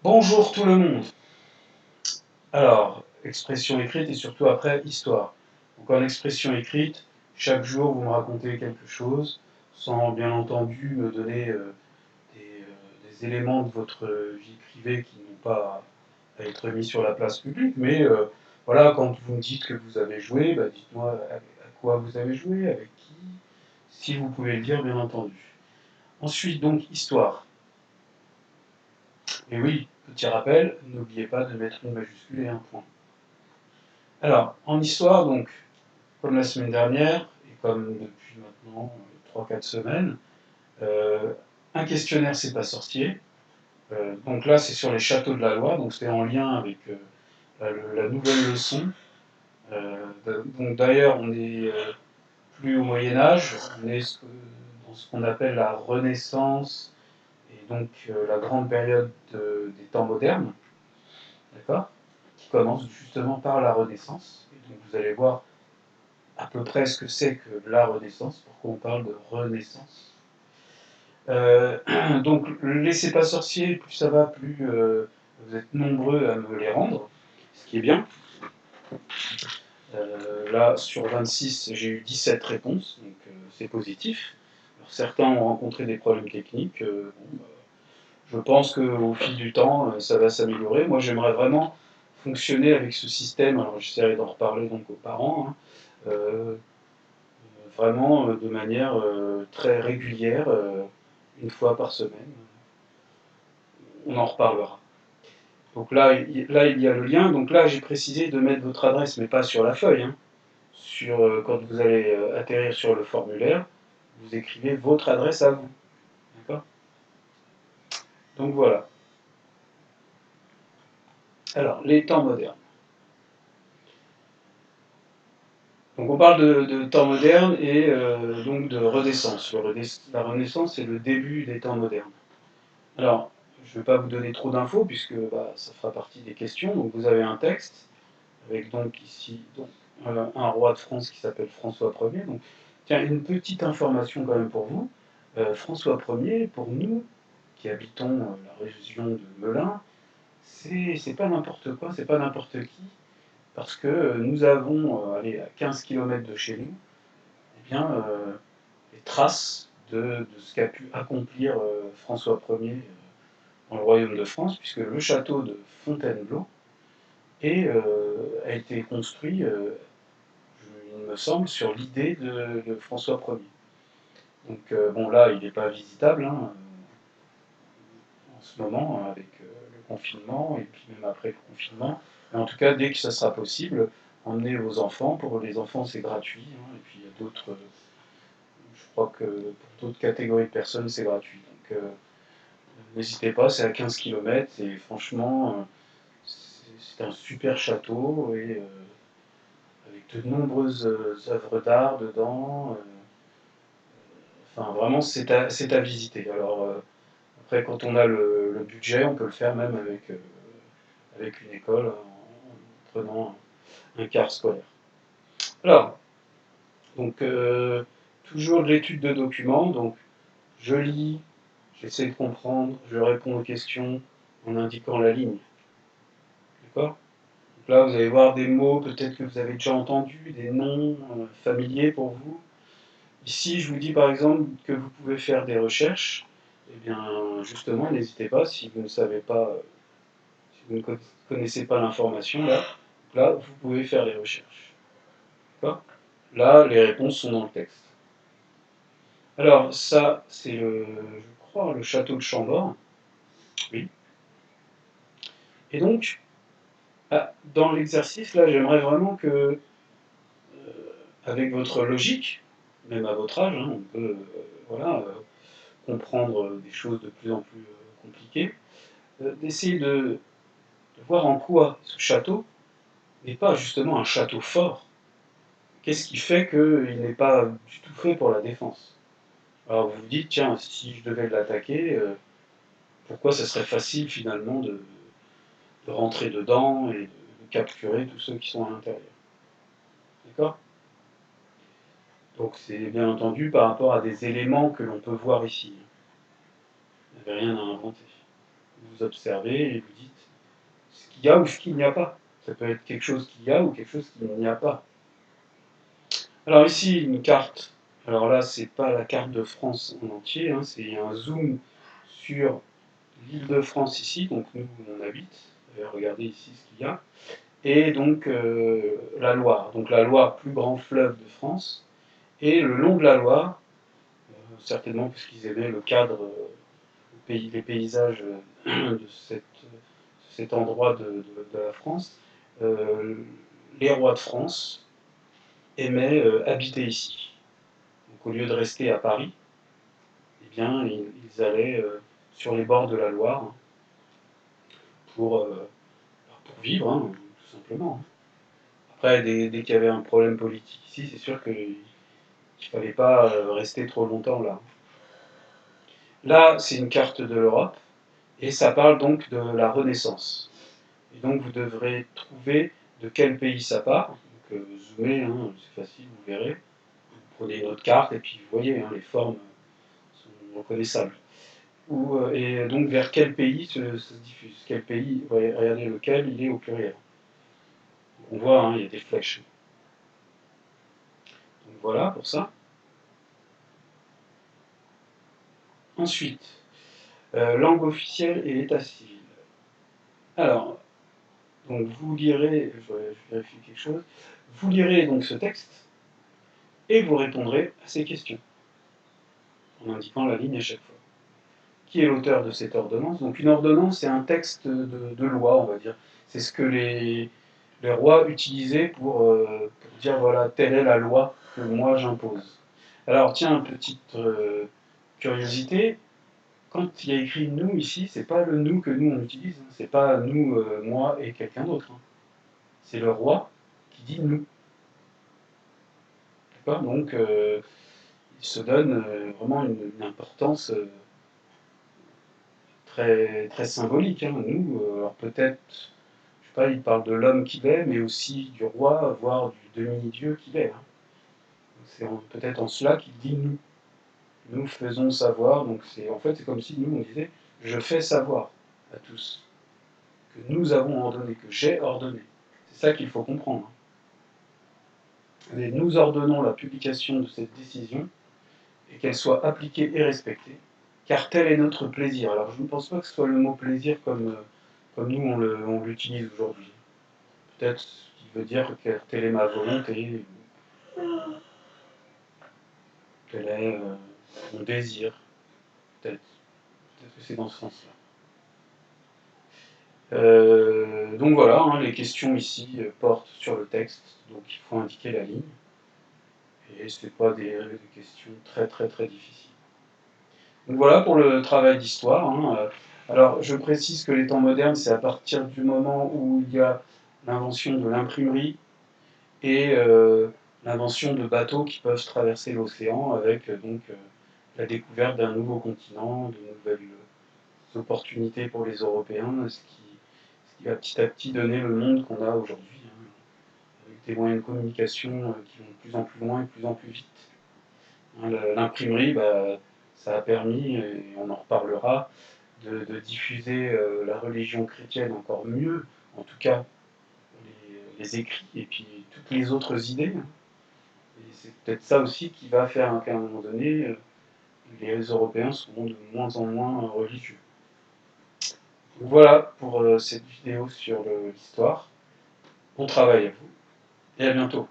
Bonjour tout le monde. Alors, expression écrite et surtout après histoire. Donc en expression écrite, chaque jour vous me racontez quelque chose, sans bien entendu me donner des éléments de votre vie privée qui n'ont pas à être mis sur la place publique, mais voilà, quand vous me dites que vous avez joué, bah, dites-moi à quoi vous avez joué, avec qui, si vous pouvez le dire bien entendu. Ensuite donc histoire. Et oui, petit rappel, n'oubliez pas de mettre une majuscule et un point. Alors, en histoire, donc, comme la semaine dernière, et comme depuis maintenant 3-4 semaines, euh, un questionnaire c'est pas sorcier. Donc là, c'est sur les châteaux de la Loire, donc c'est en lien avec la nouvelle leçon. Donc d'ailleurs, on n'est plus au Moyen Âge, on est dans ce qu'on appelle la Renaissance, et donc la grande période des temps modernes, d'accord, qui commence justement par la Renaissance. Et donc vous allez voir à peu près ce que c'est que la Renaissance, pourquoi on parle de Renaissance. Euh, donc, laissez pas sorcier, plus ça va, plus vous êtes nombreux à me les rendre, ce qui est bien. Là, sur 26, j'ai eu 17 réponses, donc c'est positif. Alors, certains ont rencontré des problèmes techniques. Je pense qu'au fil du temps, ça va s'améliorer. Moi, j'aimerais vraiment fonctionner avec ce système. Alors, j'essaierai d'en reparler donc aux parents. Hein. Vraiment de manière très régulière, une fois par semaine. On en reparlera. Donc là, il y a le lien. Donc là, j'ai précisé de mettre votre adresse, mais pas sur la feuille. Hein. Quand vous allez atterrir sur le formulaire, vous écrivez votre adresse à vous. D'accord. Donc voilà. Alors, les temps modernes. Donc on parle de temps modernes et donc de Renaissance. La Renaissance, c'est le début des temps modernes. Alors, je ne vais pas vous donner trop d'infos puisque bah, ça fera partie des questions. Donc vous avez un texte avec donc ici un roi de France qui s'appelle François Ier. Donc, tiens, une petite information quand même pour vous. François Ier, pour nous qui habitons la région de Melun, c'est pas n'importe quoi, c'est pas n'importe qui, parce que nous avons, allez, à 15 km de chez nous, eh bien, les traces de ce qu'a pu accomplir François Ier dans le royaume de France, puisque le château de Fontainebleau a été construit, il me semble, sur l'idée de François Ier. Donc bon, là, il n'est pas visitable hein, en ce moment avec le confinement, et puis même après le confinement. Mais en tout cas, dès que ça sera possible, emmenez vos enfants. Pour les enfants, c'est gratuit. Hein, et puis il y a d'autres, je crois que pour d'autres catégories de personnes, c'est gratuit. Donc n'hésitez pas, c'est à 15 km et franchement, c'est un super château et avec de nombreuses œuvres d'art dedans. Enfin, vraiment, c'est à visiter. Alors, après, quand on a le budget, on peut le faire même avec une école en prenant un quart scolaire. Alors, donc, toujours de l'étude de documents. Donc, je lis, j'essaie de comprendre, je réponds aux questions en indiquant la ligne. D'accord. Donc là, vous allez voir des mots peut-être que vous avez déjà entendus, des noms familiers pour vous. Ici, je vous dis par exemple que vous pouvez faire des recherches. Eh bien, justement, n'hésitez pas, si vous ne savez pas, si vous ne connaissez pas l'information, là, vous pouvez faire des recherches. D'accord. Là, les réponses sont dans le texte. Alors, ça, c'est je crois, le château de Chambord. Oui. Et donc, dans l'exercice, là, j'aimerais vraiment que, avec votre logique, même à votre âge, hein, on peut, voilà, comprendre des choses de plus en plus compliquées, d'essayer de voir en quoi ce château n'est pas justement un château fort. Qu'est-ce qui fait qu'il n'est pas du tout fait pour la défense? Alors vous vous dites, tiens, si je devais l'attaquer, pourquoi ça serait facile finalement de rentrer dedans et de capturer tous ceux qui sont à l'intérieur? D'accord. Donc c'est bien entendu par rapport à des éléments que l'on peut voir ici. Il n'y avait rien à inventer. vous observez et vous dites ce qu'il y a ou ce qu'il n'y a pas. Ça peut être quelque chose qu'il y a ou quelque chose qu'il n'y a pas. Alors ici, une carte. Alors là, c'est pas la carte de France en entier, hein, c'est un zoom sur l'Île-de-France ici, donc nous on habite. Regardez ici ce qu'il y a. Et donc la Loire. Donc la Loire, plus grand fleuve de France. Et le long de la Loire, certainement puisqu'ils aimaient le cadre, les paysages de cet endroit de la France, les rois de France aimaient habiter ici. Donc au lieu de rester à Paris, eh bien, ils allaient sur les bords de la Loire hein, pour vivre, hein, tout simplement. Après, dès qu'il y avait un problème politique ici, c'est sûr qu'il ne fallait pas rester trop longtemps là. Là, c'est une carte de l'Europe, et ça parle donc de la Renaissance. Et donc vous devrez trouver de quel pays ça part. Donc zoomez, hein, c'est facile, vous verrez. Vous prenez une autre carte et puis vous voyez, hein, les formes sont reconnaissables. Et donc vers quel pays se diffuse. Quel pays, regardez lequel, il est au pluriel. On voit, hein, il y a des flèches. Donc voilà pour ça. Ensuite, langue officielle et état civil. Alors, donc vous lirez, je vérifie quelque chose, vous lirez donc ce texte et vous répondrez à ces questions en indiquant la ligne à chaque fois. Qui est l'auteur de cette ordonnance? Donc une ordonnance, c'est un texte de loi, on va dire. C'est ce que les rois utilisaient pour dire voilà, telle est la loi que moi j'impose. Alors tiens, petite curiosité, quand il y a écrit nous ici, c'est pas le nous que nous on utilise, hein. C'est pas nous, moi et quelqu'un d'autre. Hein. C'est le roi qui dit nous. D'accord? Donc il se donne vraiment une importance très, très symbolique. Hein. Nous, alors peut-être, je sais pas, il parle de l'homme qu'il est, mais aussi du roi, voire du demi-dieu qu'il est. Hein. C'est peut-être en cela qu'il dit nous. Nous faisons savoir, donc en fait c'est comme si nous on disait je fais savoir à tous que nous avons ordonné, que j'ai ordonné. C'est ça qu'il faut comprendre. Et nous ordonnons la publication de cette décision et qu'elle soit appliquée et respectée, car tel est notre plaisir. Alors je ne pense pas que ce soit le mot plaisir comme nous on l'utilise aujourd'hui. Peut-être qu'il veut dire que telle est ma volonté, tel est mon désir, peut-être. Peut-être que c'est dans ce sens-là. Donc voilà, hein, les questions ici portent sur le texte, donc il faut indiquer la ligne. Et ce n'est pas des questions très très très difficiles. Donc voilà pour le travail d'histoire. Hein. Alors je précise que les temps modernes, c'est à partir du moment où il y a l'invention de l'imprimerie et l'invention de bateaux qui peuvent traverser l'océan avec donc la découverte d'un nouveau continent, de nouvelles opportunités pour les Européens, ce qui va petit à petit donner le monde qu'on a aujourd'hui, hein, avec des moyens de communication qui vont de plus en plus loin et de plus en plus vite. Hein, l'imprimerie, bah, ça a permis, et on en reparlera, de diffuser la religion chrétienne encore mieux, en tout cas les écrits et puis toutes les autres idées. Hein. Et c'est peut-être ça aussi qui va faire qu'à un moment donné, les Européens seront de moins en moins religieux. Donc voilà pour cette vidéo sur l'histoire. Bon travail à vous et à bientôt.